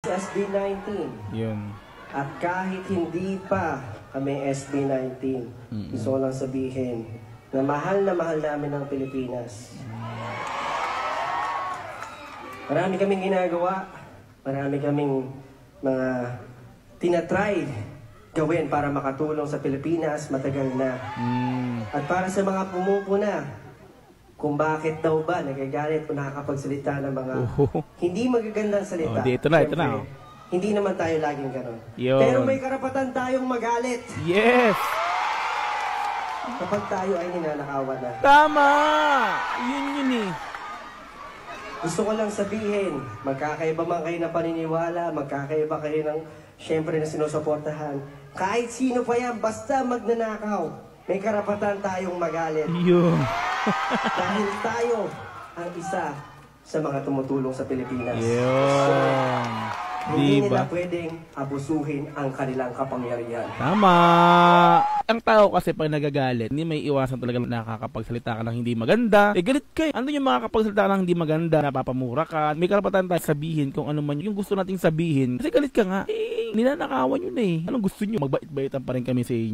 SB19. Yun. At kahit hindi pa kami SB19, gusto ko lang sabihin na mahal namin ang Pilipinas. Marami kaming ginagawa, marami kaming mga tinatry gawin para makatulong sa Pilipinas matagal na. At para sa mga pumupuna, kung bakit daw ba nagagalit o nakakapagsalita ng mga hindi magagandang salita. Ito na, ito na. Hindi naman tayo laging ganon. Yun. Pero may karapatan tayong magalit. Yes! Kapag tayo ay ninanakawan na. Tama! Yun eh. Gusto ko lang sabihin, magkakaiba man kayo na paniniwala, magkakaiba kayo ng syempre na sinusuportahan. Kahit sino pa yan, basta magnanakaw, may karapatan tayong magalit. Yun. Dahil tayo ang isa sa mga tumutulong sa Pilipinas. Yun. Hindi Diba? nila pwedeng abusuhin ang kanilang kapangyarihan. Tama! Ang tao kasi pag nagagalit, hindi may iwasan talaga nakakapagsalita ka ng hindi maganda. Galit ka. Ano yung makakapagsalita ng hindi maganda? Napapamura ka. May karapatan tayo sabihin kung ano man yung gusto nating sabihin. Kasi galit ka nga. Ninanakawan yun eh. Anong gusto nyo? Magbait-baitan pa rin kami sa inyo.